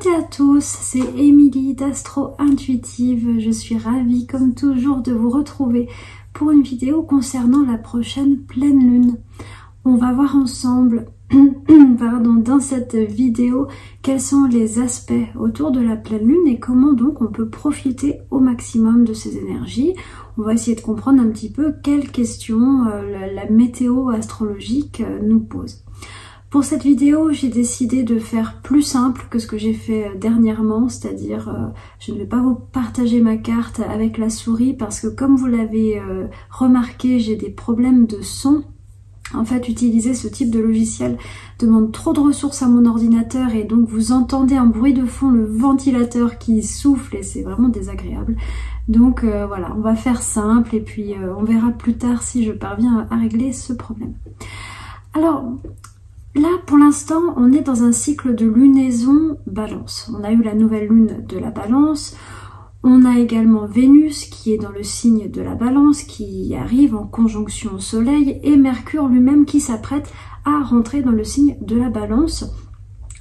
toutes et à tous, c'est Émilie d'Astro Intuitive. Je suis ravie comme toujours de vous retrouver pour une vidéo concernant la prochaine pleine lune. On va voir ensemble dans cette vidéo quels sont les aspects autour de la pleine lune et comment donc on peut profiter au maximum de ces énergies. On va essayer de comprendre un petit peu quelles questions la météo astrologique nous pose. Pour cette vidéo, j'ai décidé de faire plus simple que ce que j'ai fait dernièrement, c'est-à-dire je ne vais pas vous partager ma carte avec la souris parce que comme vous l'avez remarqué, j'ai des problèmes de son. En fait, utiliser ce type de logiciel demande trop de ressources à mon ordinateur et donc vous entendez un bruit de fond, le ventilateur qui souffle et c'est vraiment désagréable. Donc voilà, on va faire simple et puis on verra plus tard si je parviens à régler ce problème. Alors, là, pour l'instant, on est dans un cycle de lunaison balance. On a eu la nouvelle lune de la balance. On a également Vénus qui est dans le signe de la balance, qui arrive en conjonction au soleil, et Mercure lui-même qui s'apprête à rentrer dans le signe de la balance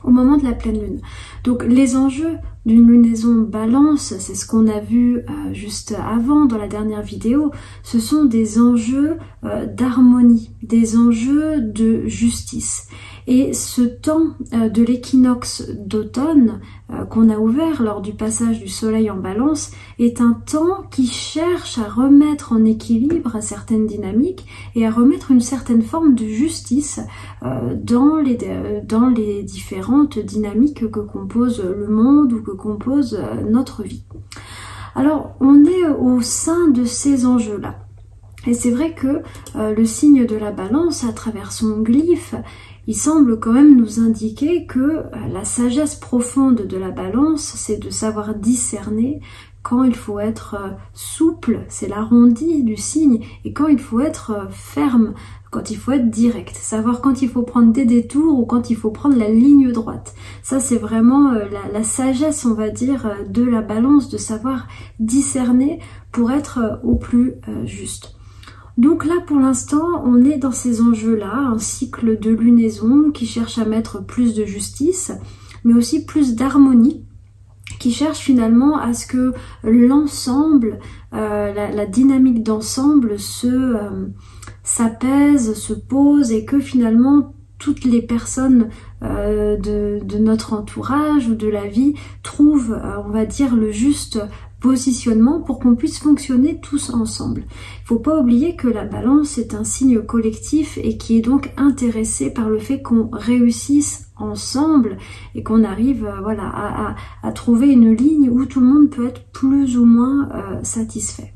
au moment de la pleine lune. Donc les enjeux d'une lunaison balance, c'est ce qu'on a vu juste avant dans la dernière vidéo, ce sont des enjeux d'harmonie, des enjeux de justice. Et ce temps de l'équinoxe d'automne qu'on a ouvert lors du passage du soleil en balance est un temps qui cherche à remettre en équilibre certaines dynamiques et à remettre une certaine forme de justice dans les différentes dynamiques que compose le monde ou que compose notre vie. Alors on est au sein de ces enjeux-là. Et c'est vrai que le signe de la balance, à travers son glyphe, il semble quand même nous indiquer que la sagesse profonde de la balance, c'est de savoir discerner quand il faut être souple, c'est l'arrondi du signe, et quand il faut être ferme, quand il faut être direct, savoir quand il faut prendre des détours ou quand il faut prendre la ligne droite. Ça, c'est vraiment la sagesse, on va dire, de la balance, de savoir discerner pour être au plus juste. Donc là, pour l'instant, on est dans ces enjeux-là, un cycle de lunaison qui cherche à mettre plus de justice, mais aussi plus d'harmonie, qui cherche finalement à ce que l'ensemble, la dynamique d'ensemble s'apaise, se pose et que finalement toutes les personnes de notre entourage ou de la vie trouvent, on va dire, le juste positionnement pour qu'on puisse fonctionner tous ensemble. Il ne faut pas oublier que la balance est un signe collectif et qui est donc intéressé par le fait qu'on réussisse ensemble et qu'on arrive à trouver une ligne où tout le monde peut être plus ou moins satisfait.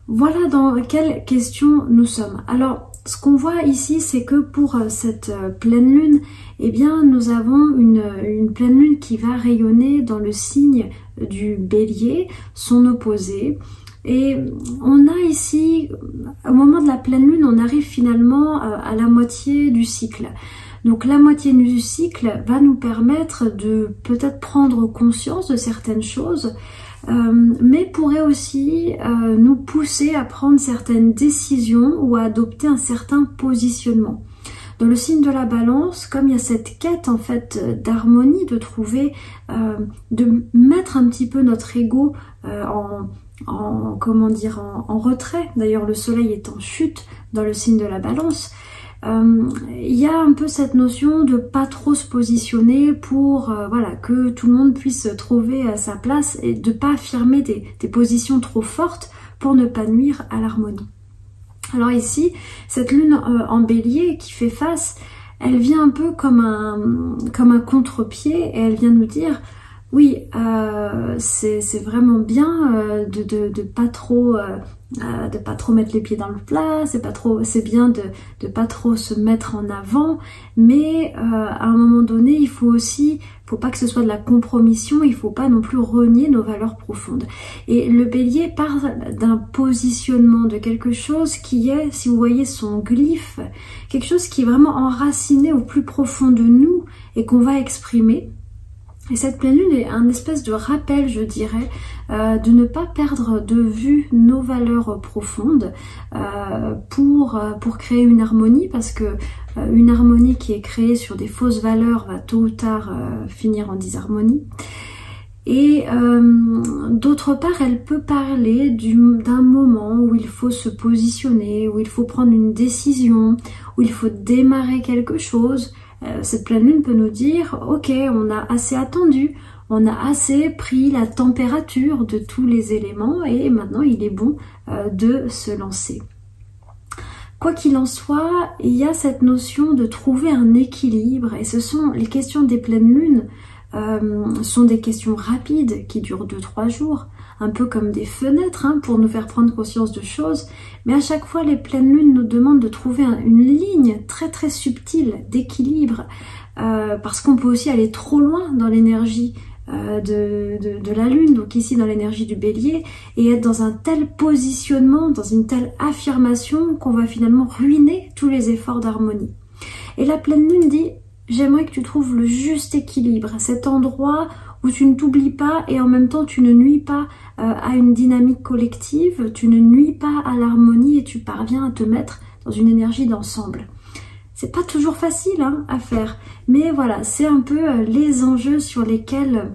Voilà dans quelle question nous sommes. Alors, ce qu'on voit ici, c'est que pour cette pleine lune, eh bien, nous avons une pleine lune qui va rayonner dans le signe du Bélier, son opposé. Et on a ici, au moment de la pleine lune, on arrive finalement à la moitié du cycle. Donc la moitié du cycle va nous permettre de peut-être prendre conscience de certaines choses, mais pourrait aussi nous pousser à prendre certaines décisions ou à adopter un certain positionnement. Dans le signe de la balance, comme il y a cette quête en fait d'harmonie, de trouver, de mettre un petit peu notre ego en retrait. D'ailleurs, le soleil est en chute dans le signe de la balance. Il y a un peu cette notion de pas trop se positionner pour que tout le monde puisse trouver sa place et de pas affirmer des positions trop fortes pour ne pas nuire à l'harmonie. Alors ici, cette lune en bélier qui fait face, elle vient un peu comme un contre-pied et elle vient nous dire oui, c'est vraiment bien de pas trop mettre les pieds dans le plat, c'est bien de pas trop se mettre en avant, mais à un moment donné, il faut pas que ce soit de la compromission, il faut pas non plus renier nos valeurs profondes. Et le bélier part d'un positionnement, de quelque chose qui est, si vous voyez son glyphe, quelque chose qui est vraiment enraciné au plus profond de nous et qu'on va exprimer. Et cette pleine lune est un espèce de rappel, je dirais, de ne pas perdre de vue nos valeurs profondes pour créer une harmonie, parce que une harmonie qui est créée sur des fausses valeurs va tôt ou tard finir en disharmonie. Et d'autre part, elle peut parler d'un moment où il faut se positionner, où il faut prendre une décision, où il faut démarrer quelque chose. Cette pleine lune peut nous dire, ok, on a assez attendu, on a assez pris la température de tous les éléments et maintenant il est bon de se lancer. Quoi qu'il en soit, il y a cette notion de trouver un équilibre, et ce sont les questions des pleines lunes, sont des questions rapides qui durent 2-3 jours, un peu comme des fenêtres pour nous faire prendre conscience de choses, mais à chaque fois les pleines lunes nous demandent de trouver une ligne très très subtile d'équilibre, parce qu'on peut aussi aller trop loin dans l'énergie de la lune, donc ici dans l'énergie du bélier, et être dans un tel positionnement, dans une telle affirmation qu'on va finalement ruiner tous les efforts d'harmonie. Et la pleine lune dit: j'aimerais que tu trouves le juste équilibre, cet endroit où tu ne t'oublies pas et en même temps tu ne nuis pas à une dynamique collective, tu ne nuis pas à l'harmonie et tu parviens à te mettre dans une énergie d'ensemble. C'est pas toujours facile à faire, mais voilà, c'est un peu les enjeux sur lesquels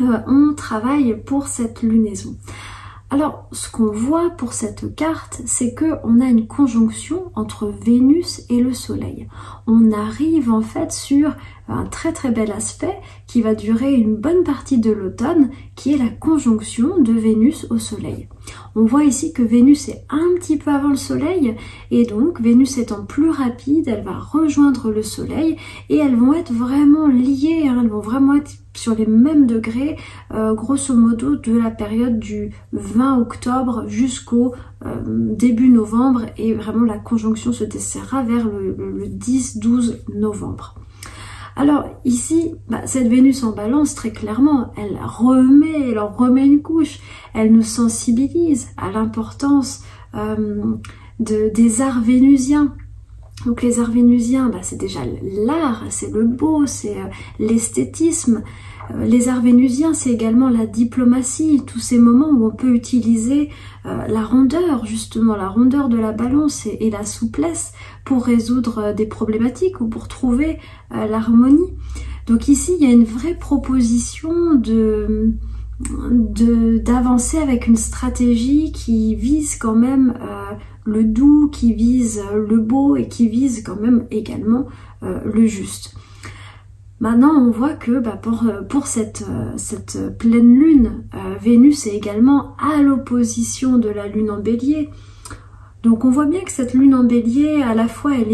on travaille pour cette lunaison. Alors, ce qu'on voit pour cette carte, c'est qu'on a une conjonction entre Vénus et le Soleil. On arrive en fait sur un très très bel aspect qui va durer une bonne partie de l'automne, qui est la conjonction de Vénus au Soleil. On voit ici que Vénus est un petit peu avant le Soleil, et donc Vénus étant plus rapide, elle va rejoindre le Soleil, et elles vont être vraiment liées, elles vont vraiment être sur les mêmes degrés, grosso modo de la période du 20 octobre jusqu'au début novembre, et vraiment la conjonction se desserrera vers le 10-12 novembre. Alors ici, cette Vénus en balance, très clairement, elle remet une couche, elle nous sensibilise à l'importance des arts vénusiens. Donc les arts vénusiens, c'est déjà l'art, c'est le beau, c'est l'esthétisme. Les arts vénusiens, c'est également la diplomatie, tous ces moments où on peut utiliser la rondeur, justement, la rondeur de la balance et la souplesse pour résoudre des problématiques ou pour trouver l'harmonie. Donc ici, il y a une vraie proposition d'avancer avec une stratégie qui vise quand même le doux, qui vise le beau et qui vise quand même également le juste. Maintenant, on voit que pour cette pleine lune, Vénus est également à l'opposition de la lune en bélier. Donc on voit bien que cette lune en bélier, à la fois, elle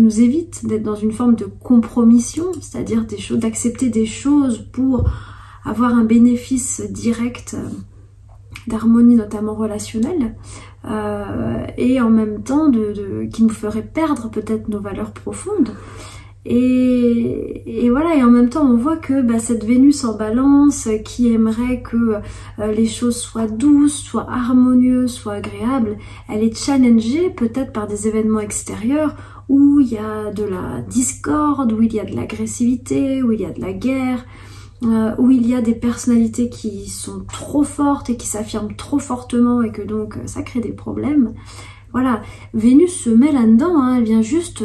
nous évite d'être dans une forme de compromission, c'est-à-dire d'accepter des choses pour avoir un bénéfice direct d'harmonie, notamment relationnelle, et en même temps qui nous ferait perdre peut-être nos valeurs profondes. Et voilà, et en même temps on voit que cette Vénus en balance qui aimerait que les choses soient douces, soient harmonieuses, soient agréables, elle est challengée peut-être par des événements extérieurs où il y a de la discorde, où il y a de l'agressivité, où il y a de la guerre, où il y a des personnalités qui sont trop fortes et qui s'affirment trop fortement et que donc ça crée des problèmes. Voilà, Vénus se met là-dedans, elle vient juste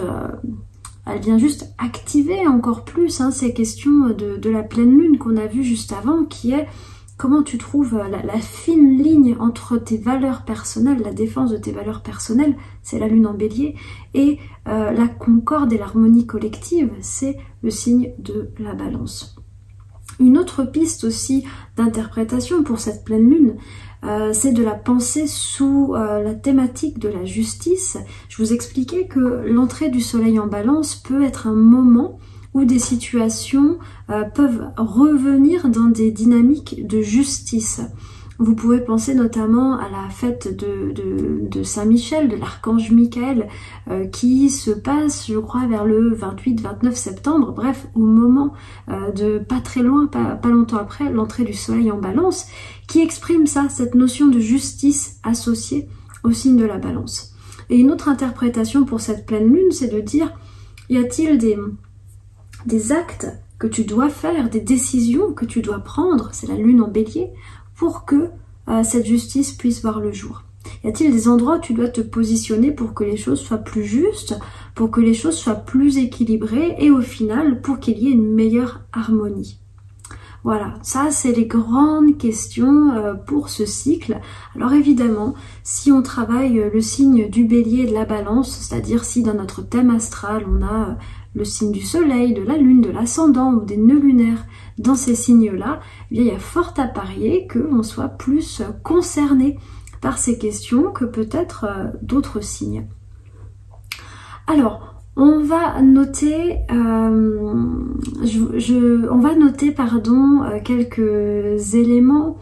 activer encore plus ces questions de la pleine lune qu'on a vu juste avant, qui est comment tu trouves la fine ligne entre tes valeurs personnelles, la défense de tes valeurs personnelles, c'est la lune en bélier, et la concorde et l'harmonie collective, c'est le signe de la balance. Une autre piste aussi d'interprétation pour cette pleine lune, c'est de la penser sous la thématique de la justice. Je vous expliquais que l'entrée du soleil en balance peut être un moment où des situations peuvent revenir dans des dynamiques de justice. Vous pouvez penser notamment à la fête de Saint-Michel, de l'archange Michael, qui se passe, je crois, vers le 28-29 septembre, bref, au moment pas très loin, pas longtemps après, l'entrée du soleil en balance, qui exprime ça, cette notion de justice associée au signe de la balance. Et une autre interprétation pour cette pleine lune, c'est de dire, y a-t-il des actes que tu dois faire, des décisions que tu dois prendre, c'est la lune en bélier, pour que cette justice puisse voir le jour? Y a-t-il des endroits où tu dois te positionner pour que les choses soient plus justes, pour que les choses soient plus équilibrées et au final pour qu'il y ait une meilleure harmonie? Voilà, ça c'est les grandes questions pour ce cycle. Alors évidemment, si on travaille le signe du bélier et de la balance, c'est-à-dire si dans notre thème astral on a le signe du soleil, de la lune, de l'ascendant ou des nœuds lunaires dans ces signes-là, eh bien, il y a fort à parier qu'on soit plus concerné par ces questions que peut-être d'autres signes. Alors, on va noter, quelques éléments,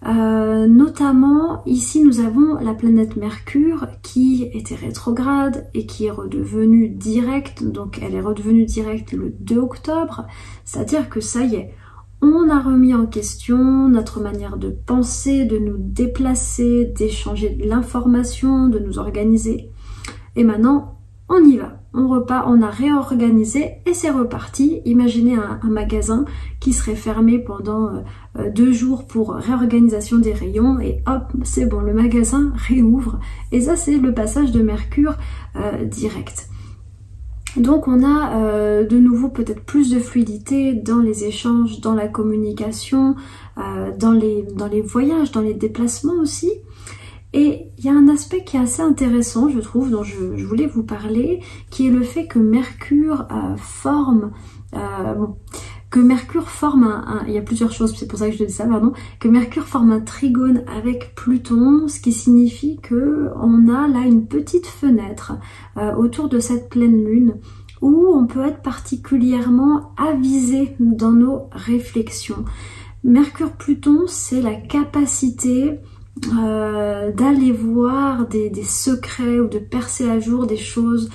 notamment ici nous avons la planète Mercure qui était rétrograde et qui est redevenue directe, donc elle est redevenue directe le 2 octobre, c'est-à-dire que ça y est, on a remis en question notre manière de penser, de nous déplacer, d'échanger de l'information, de nous organiser, et maintenant on y va. On repart, on a réorganisé et c'est reparti. Imaginez un magasin qui serait fermé pendant 2 jours pour réorganisation des rayons et hop, c'est bon, le magasin réouvre. Et ça, c'est le passage de Mercure direct. Donc on a de nouveau peut-être plus de fluidité dans les échanges, dans la communication, dans les voyages, dans les déplacements aussi. Et il y a un aspect qui est assez intéressant, je trouve, dont je voulais vous parler, qui est le fait que Mercure forme... il y a plusieurs choses, c'est pour ça que je dis ça, pardon, que Mercure forme un trigone avec Pluton, ce qui signifie que on a là une petite fenêtre autour de cette pleine lune où on peut être particulièrement avisé dans nos réflexions. Mercure-Pluton, c'est la capacité d'aller voir des secrets ou de percer à jour des choses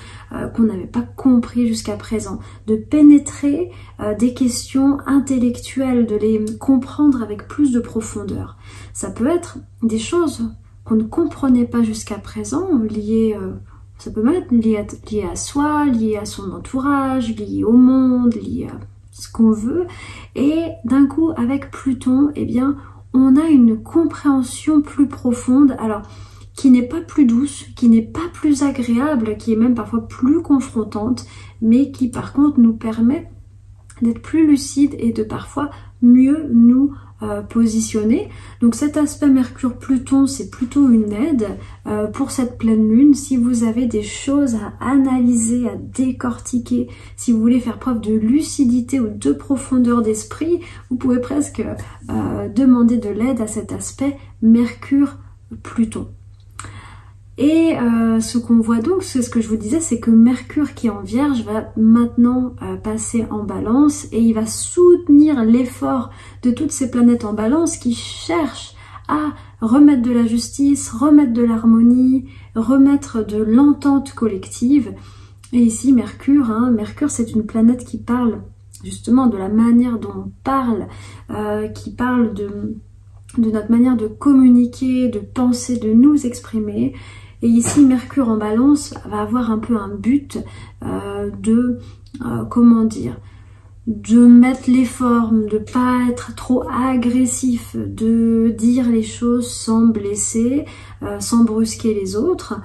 qu'on n'avait pas compris jusqu'à présent, de pénétrer des questions intellectuelles, de les comprendre avec plus de profondeur. Ça peut être des choses qu'on ne comprenait pas jusqu'à présent, liées, ça peut être lié à soi, lié à son entourage, lié au monde, lié à ce qu'on veut, et d'un coup avec Pluton, eh bien on a une compréhension plus profonde, alors qui n'est pas plus douce, qui n'est pas plus agréable, qui est même parfois plus confrontante, mais qui par contre nous permet d'être plus lucide et de parfois mieux nous positionner. Donc cet aspect Mercure-Pluton, c'est plutôt une aide pour cette pleine lune. Si vous avez des choses à analyser, à décortiquer, si vous voulez faire preuve de lucidité ou de profondeur d'esprit, vous pouvez presque demander de l'aide à cet aspect Mercure-Pluton. Et ce qu'on voit donc, c'est ce que je vous disais, c'est que Mercure qui est en Vierge va maintenant passer en Balance et il va soutenir l'effort de toutes ces planètes en Balance qui cherchent à remettre de la justice, remettre de l'harmonie, remettre de l'entente collective. Et ici Mercure, Mercure c'est une planète qui parle justement de la manière dont on parle, qui parle de notre manière de communiquer, de penser, de nous exprimer. Et ici, Mercure en Balance va avoir un peu un but de mettre l'effort, de pas être trop agressif, de dire les choses sans blesser, sans brusquer les autres.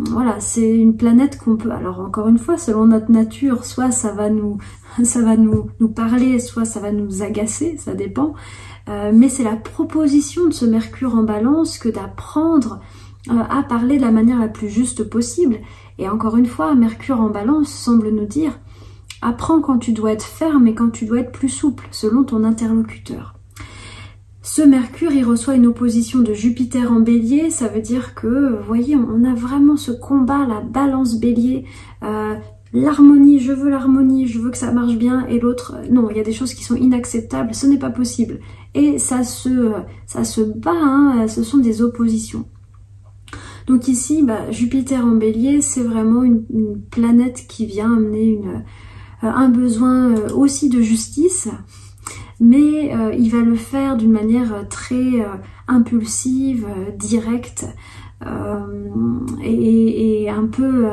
Voilà, c'est une planète qu'on peut, alors encore une fois, selon notre nature, soit ça va nous parler, soit ça va nous agacer, ça dépend. Mais c'est la proposition de ce Mercure en Balance que d'apprendre à parler de la manière la plus juste possible. Et encore une fois, Mercure en Balance semble nous dire apprends quand tu dois être ferme et quand tu dois être plus souple, selon ton interlocuteur. Ce Mercure, il reçoit une opposition de Jupiter en Bélier, ça veut dire que, vous voyez, on a vraiment ce combat, la balance Bélier, l'harmonie, je veux que ça marche bien, et l'autre, non, il y a des choses qui sont inacceptables, ce n'est pas possible. Et ça se bat, ce sont des oppositions. Donc ici, Jupiter en Bélier, c'est vraiment une planète qui vient amener un besoin aussi de justice, mais il va le faire d'une manière très impulsive, directe, et un peu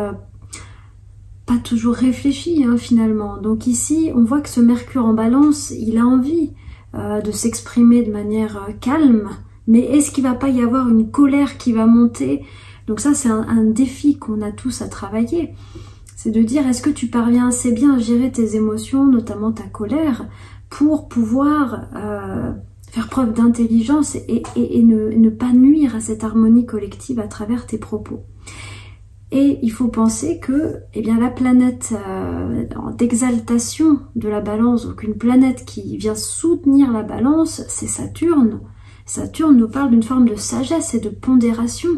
pas toujours réfléchi hein, finalement. Donc ici, on voit que ce Mercure en Balance, il a envie de s'exprimer de manière calme, mais est-ce qu'il va pas y avoir une colère qui va monter? Donc ça, c'est un défi qu'on a tous à travailler. C'est de dire, est-ce que tu parviens assez bien à gérer tes émotions, notamment ta colère, pour pouvoir faire preuve d'intelligence et ne pas nuire à cette harmonie collective à travers tes propos. Et il faut penser que eh bien, la planète d'exaltation de la balance, donc une planète qui vient soutenir la balance, c'est Saturne. Saturne nous parle d'une forme de sagesse et de pondération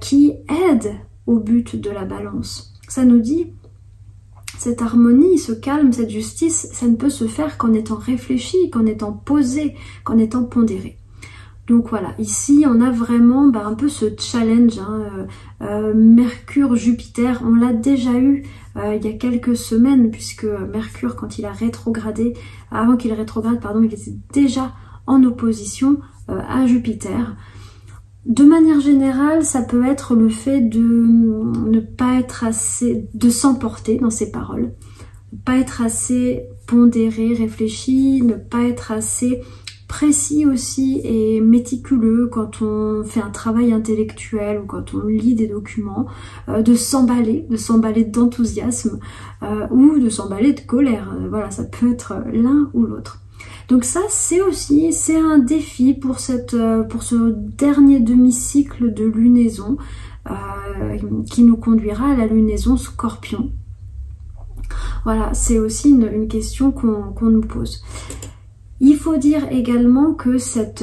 qui aide au but de la balance. Ça nous dit, cette harmonie, ce calme, cette justice, ça ne peut se faire qu'en étant réfléchi, qu'en étant posé, qu'en étant pondéré. Donc voilà, ici on a vraiment un peu ce challenge, hein, Mercure-Jupiter, on l'a déjà eu il y a quelques semaines, puisque Mercure, quand il a rétrogradé, avant qu'il rétrograde, pardon, il était déjà en opposition à Jupiter. De manière générale, ça peut être le fait de ne pas être assez, de s'emporter dans ses paroles, ne pas être assez pondéré, réfléchi, ne pas être assez précis aussi et méticuleux quand on fait un travail intellectuel ou quand on lit des documents, de s'emballer d'enthousiasme ou de s'emballer de colère. Voilà, ça peut être l'un ou l'autre. Donc ça, c'est un défi pour ce dernier demi-cycle de lunaison qui nous conduira à la lunaison Scorpion. Voilà, c'est aussi une question qu'on nous pose. Il faut dire également que cette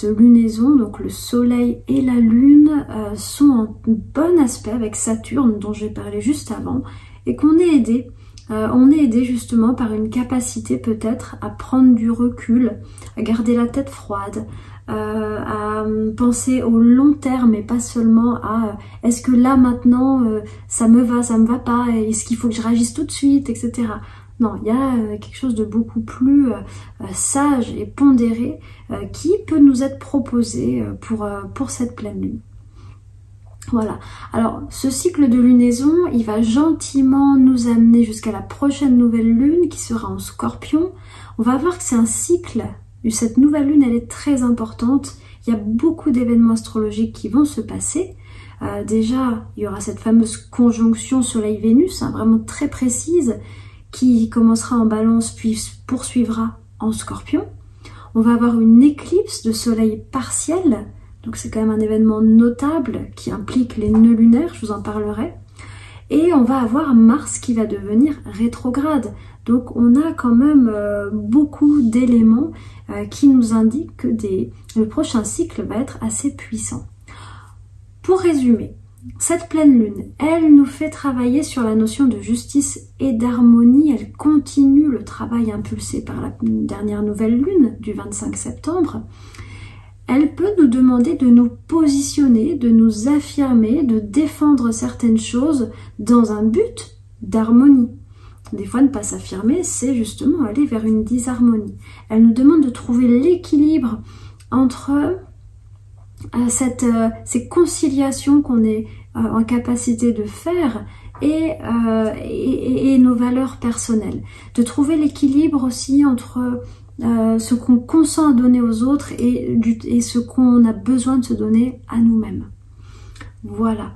lunaison, donc le soleil et la lune, sont en bon aspect avec Saturne, dont j'ai parlé juste avant, et qu'on est aidé. On est aidé justement par une capacité peut-être à prendre du recul, à garder la tête froide, à penser au long terme et pas seulement à est-ce que là maintenant ça me va pas, est-ce qu'il faut que je réagisse tout de suite, etc. Non, il y a quelque chose de beaucoup plus sage et pondéré qui peut nous être proposé pour cette pleine lune. Voilà, alors ce cycle de lunaison, il va gentiment nous amener jusqu'à la prochaine nouvelle lune qui sera en Scorpion. On va voir que c'est un cycle, cette nouvelle lune elle est très importante, il y a beaucoup d'événements astrologiques qui vont se passer. Déjà, il y aura cette fameuse conjonction Soleil-Vénus, hein, vraiment très précise, qui commencera en Balance puis poursuivra en Scorpion. On va avoir une éclipse de soleil partielle, donc c'est quand même un événement notable qui implique les nœuds lunaires, je vous en parlerai. Et on va avoir Mars qui va devenir rétrograde. Donc on a quand même beaucoup d'éléments qui nous indiquent que le prochain cycle va être assez puissant. Pour résumer, cette pleine lune, elle nous fait travailler sur la notion de justice et d'harmonie. Elle continue le travail impulsé par la dernière nouvelle lune du 25 septembre. Elle peut nous demander de nous positionner, de nous affirmer, de défendre certaines choses dans un but d'harmonie. Des fois, ne pas s'affirmer, c'est justement aller vers une disharmonie. Elle nous demande de trouver l'équilibre entre ces conciliations qu'on est en capacité de faire et nos valeurs personnelles. De trouver l'équilibre aussi entre ce qu'on consent à donner aux autres et ce qu'on a besoin de se donner à nous-mêmes. Voilà.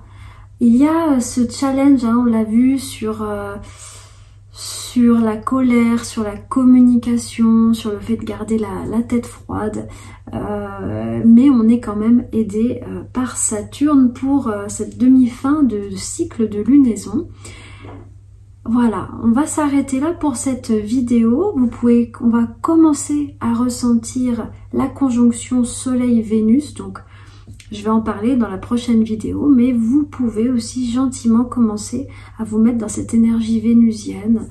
Il y a ce challenge, hein, on l'a vu sur la colère, sur la communication, sur le fait de garder la tête froide, mais on est quand même aidé par Saturne pour cette demi-fin de cycle de lunaison. Voilà, on va s'arrêter là pour cette vidéo. On va commencer à ressentir la conjonction Soleil-Vénus, donc je vais en parler dans la prochaine vidéo, mais vous pouvez aussi gentiment commencer à vous mettre dans cette énergie vénusienne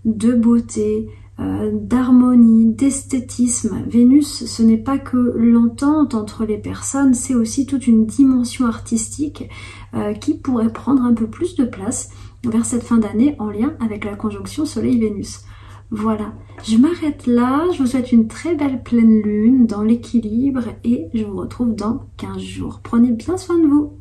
de beauté, d'harmonie, d'esthétisme. Vénus, ce n'est pas que l'entente entre les personnes, c'est aussi toute une dimension artistique qui pourrait prendre un peu plus de place vers cette fin d'année en lien avec la conjonction Soleil-Vénus. Voilà, je m'arrête là, je vous souhaite une très belle pleine lune dans l'équilibre et je vous retrouve dans 15 jours. Prenez bien soin de vous.